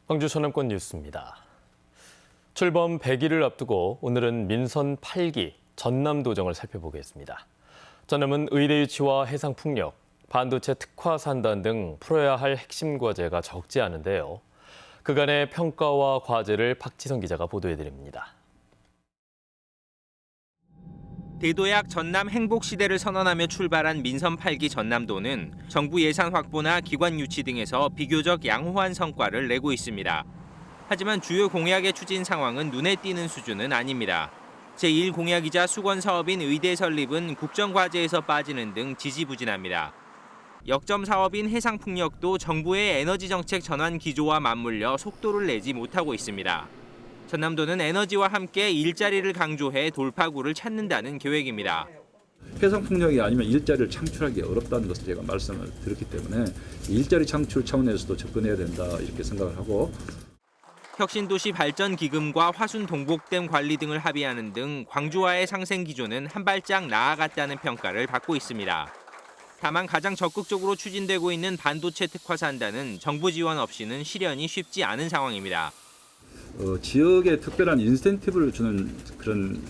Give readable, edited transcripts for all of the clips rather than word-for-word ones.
광주 전남권 뉴스입니다. 출범 100일을 앞두고 오늘은 민선 8기 전남도정을 살펴보겠습니다. 전남은 의대 유치와 해상풍력, 반도체 특화 산단 등 풀어야 할 핵심 과제가 적지 않은데요. 그간의 평가와 과제를 박지성 기자가 보도해드립니다. 대도약 전남 행복시대를 선언하며 출발한 민선 8기 전남도는 정부 예산 확보나 기관 유치 등에서 비교적 양호한 성과를 내고 있습니다. 하지만 주요 공약의 추진 상황은 눈에 띄는 수준은 아닙니다. 제1공약이자 수건 사업인 의대 설립은 국정과제에서 빠지는 등 지지부진합니다. 역점 사업인 해상풍력도 정부의 에너지 정책 전환 기조와 맞물려 속도를 내지 못하고 있습니다. 전남도는 에너지와 함께 일자리를 강조해 돌파구를 찾는다는 계획입니다. 해상풍력이 아니면 일자리를 창출하기 어렵다는 것을 제가 말씀을 드렸기 때문에 일자리 창출 차원에서도 접근해야 된다 이렇게 생각을 하고 혁신도시 발전기금과 화순 동복댐 관리 등을 합의하는 등 광주와의 상생 기조는 한 발짝 나아갔다는 평가를 받고 있습니다. 다만 가장 적극적으로 추진되고 있는 반도체 특화 산단은 정부 지원 없이는 실현이 쉽지 않은 상황입니다. 지역에 특별한 인센티브를 주는 그런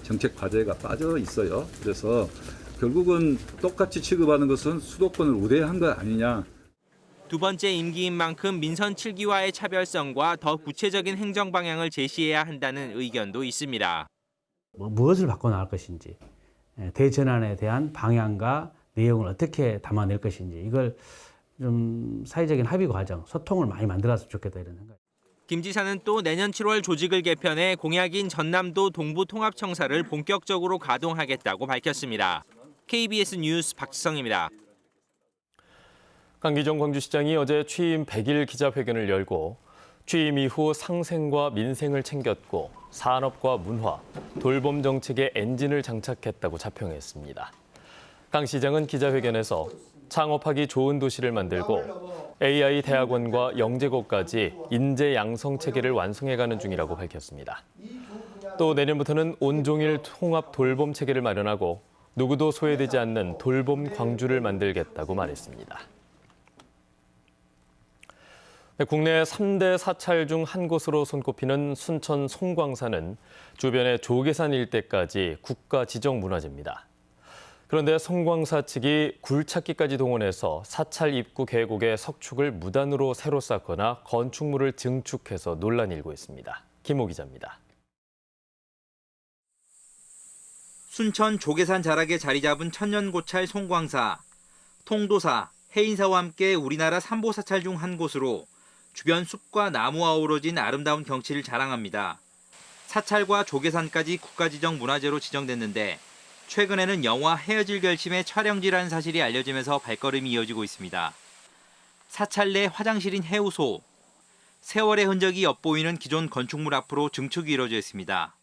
정책 과제가 빠져 있어요. 그래서 결국은 똑같이 취급하는 것은 수도권을 우대한 거 아니냐. 두 번째 임기인 만큼 민선 7기와의 차별성과 더 구체적인 행정 방향을 제시해야 한다는 의견도 있습니다. 무엇을 바꿔나갈 것인지, 대전환에 대한 방향과 내용을 어떻게 담아낼 것인지 이걸 좀 사회적인 합의 과정, 소통을 많이 만들었으면 좋겠다 이런 생각. 김 지사는 또 내년 7월 조직을 개편해 공약인 전남도 동부통합청사를 본격적으로 가동하겠다고 밝혔습니다. KBS 뉴스 박지성입니다. 강기정 광주시장이 어제 취임 100일 기자회견을 열고 취임 이후 상생과 민생을 챙겼고 산업과 문화, 돌봄 정책의 엔진을 장착했다고 자평했습니다. 강 시장은 기자회견에서 창업하기 좋은 도시를 만들고 AI 대학원과 영재고까지 인재 양성 체계를 완성해가는 중이라고 밝혔습니다. 또 내년부터는 온종일 통합 돌봄 체계를 마련하고 누구도 소외되지 않는 돌봄 광주를 만들겠다고 말했습니다. 국내 3대 사찰 중 한 곳으로 손꼽히는 순천 송광사는 주변의 조계산 일대까지 국가 지정 문화재입니다. 그런데 송광사 측이 굴착기까지 동원해서 사찰 입구 계곡의 석축을 무단으로 새로 쌓거나 건축물을 증축해서 논란이 일고 있습니다. 김호 기자입니다. 순천 조계산 자락에 자리 잡은 천년고찰 송광사, 통도사, 해인사와 함께 우리나라 삼보사찰 중 한 곳으로 주변 숲과 나무와 어우러진 아름다운 경치를 자랑합니다. 사찰과 조계산까지 국가지정 문화재로 지정됐는데 최근에는 영화 헤어질 결심의 촬영지라는 사실이 알려지면서 발걸음이 이어지고 있습니다. 사찰 내 화장실인 해우소, 세월의 흔적이 엿보이는 기존 건축물 앞으로 증축이 이뤄져 있습니다.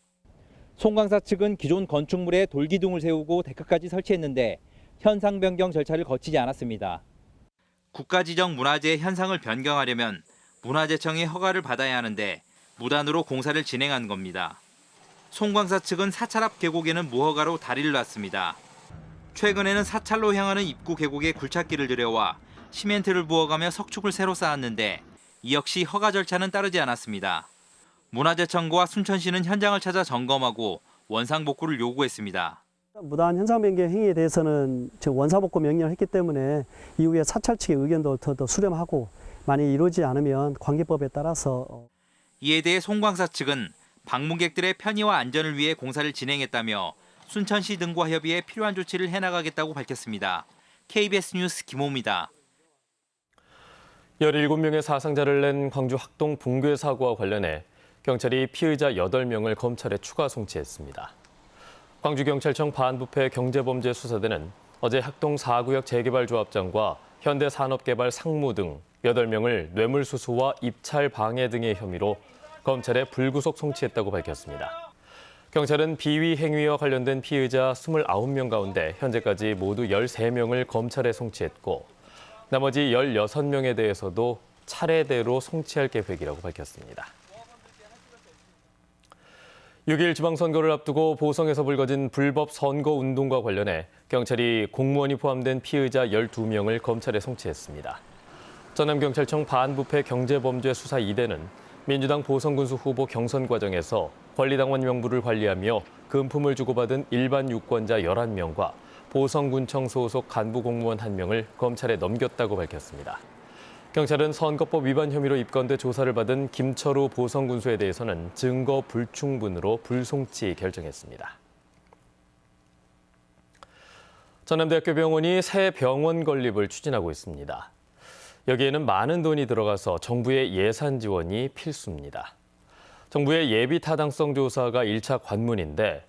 송광사 측은 기존 건축물에 돌기둥을 세우고 데크까지 설치했는데 현상 변경 절차를 거치지 않았습니다. 국가지정 문화재의 현상을 변경하려면 문화재청의 허가를 받아야 하는데 무단으로 공사를 진행한 겁니다. 송광사 측은 사찰 앞 계곡에는 무허가로 다리를 놨습니다. 최근에는 사찰로 향하는 입구 계곡에 굴착기를 들여와 시멘트를 부어가며 석축을 새로 쌓았는데 이 역시 허가 절차는 따르지 않았습니다. 문화재청과 순천시는 현장을 찾아 점검하고 원상복구를 요구했습니다. 무단 현상 변경 행위에 대해서는 원상복구 명령을 했기 때문에 이후에 사찰 측의 의견도 더 수렴하고 만약 이루어지지 않으면 관계법에 따라서 이에 대해 송광사 측은 방문객들의 편의와 안전을 위해 공사를 진행했다며 순천시 등과 협의해 필요한 조치를 해나가겠다고 밝혔습니다. KBS 뉴스 김호입니다. 17명의 사상자를 낸 광주 학동 붕괴 사고와 관련해 경찰이 피의자 8명을 검찰에 추가 송치했습니다. 광주경찰청 반부패 경제범죄수사대는 어제 학동 4구역 재개발조합장과 현대산업개발 상무 등 8명을 뇌물수수와 입찰 방해 등의 혐의로 검찰에 불구속 송치했다고 밝혔습니다. 경찰은 비위 행위와 관련된 피의자 29명 가운데 현재까지 모두 13명을 검찰에 송치했고 나머지 16명에 대해서도 차례대로 송치할 계획이라고 밝혔습니다. 6일 지방선거를 앞두고 보성에서 불거진 불법 선거운동과 관련해 경찰이 공무원이 포함된 피의자 12명을 검찰에 송치했습니다. 전남경찰청 반부패 경제범죄수사 2대는 민주당 보성군수 후보 경선 과정에서 권리당원 명부를 관리하며 금품을 주고받은 일반 유권자 11명과 보성군청 소속 간부 공무원 1명을 검찰에 넘겼다고 밝혔습니다. 경찰은 선거법 위반 혐의로 입건돼 조사를 받은 김철우 보성군수에 대해서는 증거 불충분으로 불송치 결정했습니다. 전남대학교 병원이 새 병원 건립을 추진하고 있습니다. 여기에는 많은 돈이 들어가서 정부의 예산 지원이 필수입니다. 정부의 예비 타당성 조사가 1차 관문인데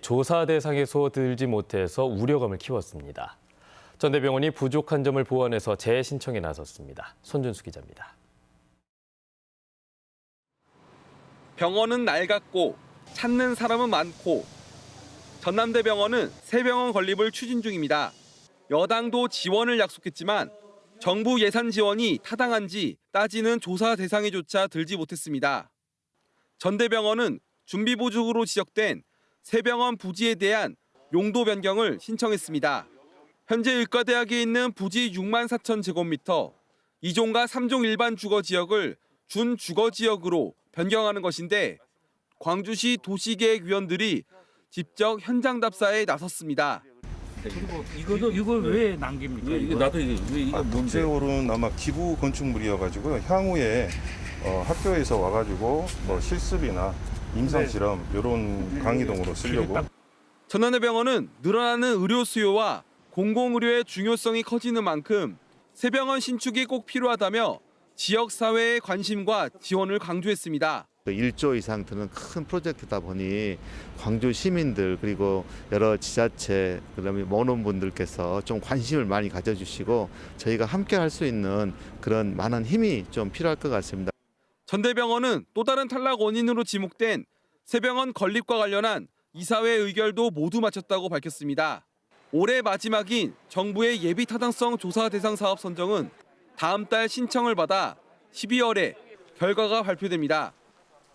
조사 대상에서 들지 못해서 우려감을 키웠습니다. 전대병원이 부족한 점을 보완해서 재신청에 나섰습니다. 손준수 기자입니다. 병원은 낡았고 찾는 사람은 많고 전남대병원은 새 병원 건립을 추진 중입니다. 여당도 지원을 약속했지만 정부 예산 지원이 타당한지 따지는 조사 대상에조차 들지 못했습니다. 전대병원은 준비보증으로 지적된 새 병원 부지에 대한 용도 변경을 신청했습니다. 현재 의과대학에 있는 부지 6만 4천 제곱미터, 2종과 3종 일반 주거지역을 준주거지역으로 변경하는 것인데 광주시 도시계획위원들이 직접 현장 답사에 나섰습니다. 그리고 이걸 왜 남깁니까? 이게 국제로는 아마 기부 건축물이어가지고 향후에 학교에서 와가지고 뭐 실습이나 임상 실험 이런 강의동으로 쓰려고. 전남대병원은 늘어나는 의료 수요와 공공의료의 중요성이 커지는 만큼 새 병원 신축이 꼭 필요하다며 지역사회의 관심과 지원을 강조했습니다. 1조 이상 드는 큰 프로젝트다 보니 광주 시민들 그리고 여러 지자체 그다음에 원원분들께서 좀 관심을 많이 가져주시고 저희가 함께 할 수 있는 그런 많은 힘이 좀 필요할 것 같습니다. 전대병원은 또 다른 탈락 원인으로 지목된 새 병원 건립과 관련한 이사회 의결도 모두 마쳤다고 밝혔습니다. 올해 마지막인 정부의 예비 타당성 조사 대상 사업 선정은 다음 달 신청을 받아 12월에 결과가 발표됩니다.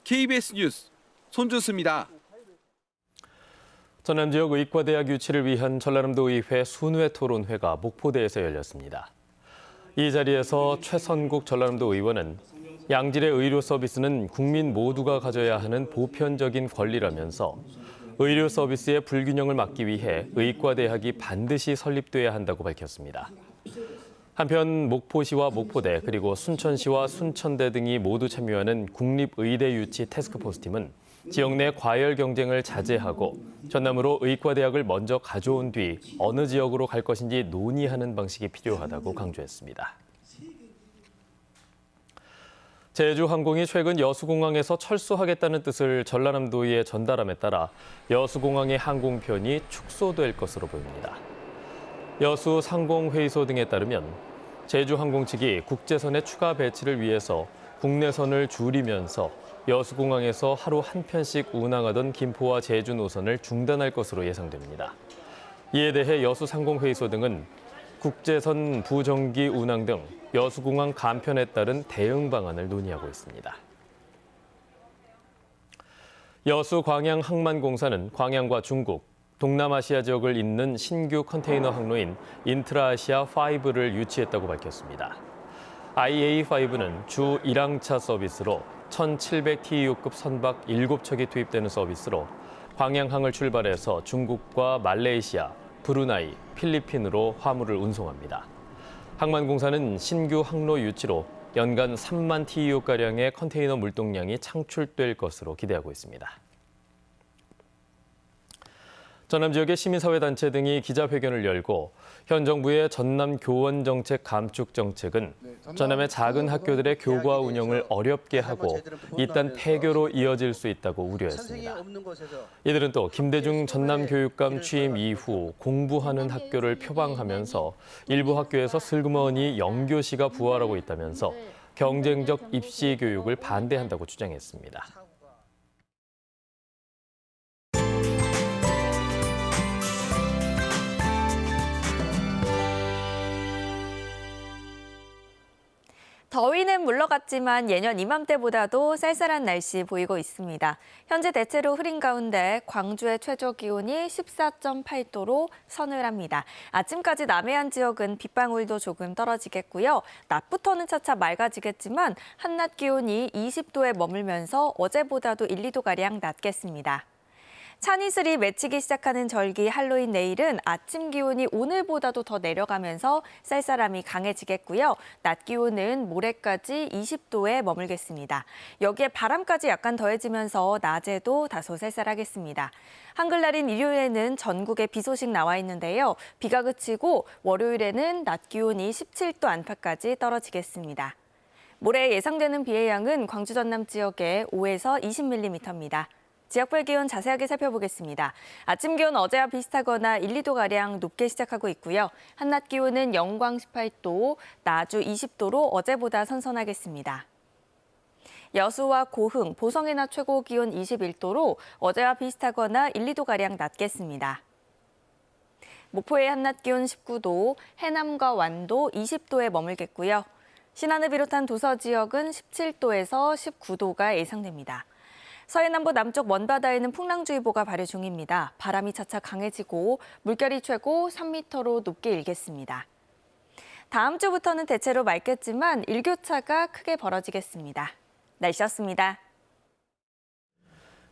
KBS 뉴스 손준수입니다. 전남 지역 의과대학 유치를 위한 전라남도 의회 순회 토론회가 목포대에서 열렸습니다. 이 자리에서 최선국 전라남도 의원은 양질의 의료 서비스는 국민 모두가 가져야 하는 보편적인 권리라면서 의료 서비스의 불균형을 막기 위해 의과대학이 반드시 설립돼야 한다고 밝혔습니다. 한편 목포시와 목포대 그리고 순천시와 순천대 등이 모두 참여하는 국립의대 유치 태스크포스팀은 지역 내 과열 경쟁을 자제하고 전남으로 의과대학을 먼저 가져온 뒤 어느 지역으로 갈 것인지 논의하는 방식이 필요하다고 강조했습니다. 제주항공이 최근 여수공항에서 철수하겠다는 뜻을 전라남도에 전달함에 따라 여수공항의 항공편이 축소될 것으로 보입니다. 여수 상공회의소 등에 따르면 제주항공 측이 국제선의 추가 배치를 위해서 국내선을 줄이면서 여수공항에서 하루 한 편씩 운항하던 김포와 제주 노선을 중단할 것으로 예상됩니다. 이에 대해 여수상공회의소 등은 국제선 부정기 운항 등 여수공항 간편에 따른 대응 방안을 논의하고 있습니다. 여수광양항만공사는 광양과 중국, 동남아시아 지역을 잇는 신규 컨테이너 항로인 인트라아시아5를 유치했다고 밝혔습니다. IA5는 주 1항차 서비스로 1700TEU급 선박 7척이 투입되는 서비스로 광양항을 출발해서 중국과 말레이시아, 브루나이, 필리핀으로 화물을 운송합니다. 항만공사는 신규 항로 유치로 연간 3만 TEU가량의 컨테이너 물동량이 창출될 것으로 기대하고 있습니다. 전남 지역의 시민사회단체 등이 기자회견을 열고 현 정부의 전남 교원 정책 감축 정책은 전남의 작은 학교들의 교과 운영을 어렵게 하고 이딴 폐교로 이어질 수 있다고 우려했습니다. 이들은 또 김대중 전남교육감 취임 이후 공부하는 학교를 표방하면서 일부 학교에서 슬그머니 영교시가 부활하고 있다면서 경쟁적 입시 교육을 반대한다고 주장했습니다. 더위는 물러갔지만 예년 이맘때보다도 쌀쌀한 날씨 보이고 있습니다. 현재 대체로 흐린 가운데 광주의 최저 기온이 14.8도로 서늘합니다. 아침까지 남해안 지역은 빗방울도 조금 떨어지겠고요. 낮부터는 차차 맑아지겠지만 한낮 기온이 20도에 머물면서 어제보다도 1, 2도가량 낮겠습니다. 찬이슬이 맺히기 시작하는 절기 할로윈 내일은 아침 기온이 오늘보다도 더 내려가면서 쌀쌀함이 강해지겠고요. 낮 기온은 모레까지 20도에 머물겠습니다. 여기에 바람까지 약간 더해지면서 낮에도 다소 쌀쌀하겠습니다. 한글날인 일요일에는 전국에 비 소식 나와 있는데요. 비가 그치고 월요일에는 낮 기온이 17도 안팎까지 떨어지겠습니다. 모레 예상되는 비의 양은 광주 전남 지역에 5에서 20mm입니다. 지역별 기온 자세하게 살펴보겠습니다. 아침 기온 어제와 비슷하거나 1, 2도가량 높게 시작하고 있고요. 한낮 기온은 영광 18도, 나주 20도로 어제보다 선선하겠습니다. 여수와 고흥, 보성의 낮 최고 기온 21도로 어제와 비슷하거나 1, 2도가량 낮겠습니다. 목포의 한낮 기온 19도, 해남과 완도 20도에 머물겠고요. 신안을 비롯한 도서 지역은 17도에서 19도가 예상됩니다. 서해남부 남쪽 먼바다에는 풍랑주의보가 발효 중입니다. 바람이 차차 강해지고 물결이 최고 3m로 높게 일겠습니다. 다음 주부터는 대체로 맑겠지만 일교차가 크게 벌어지겠습니다. 날씨였습니다.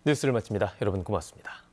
뉴스를 마칩니다. 여러분 고맙습니다.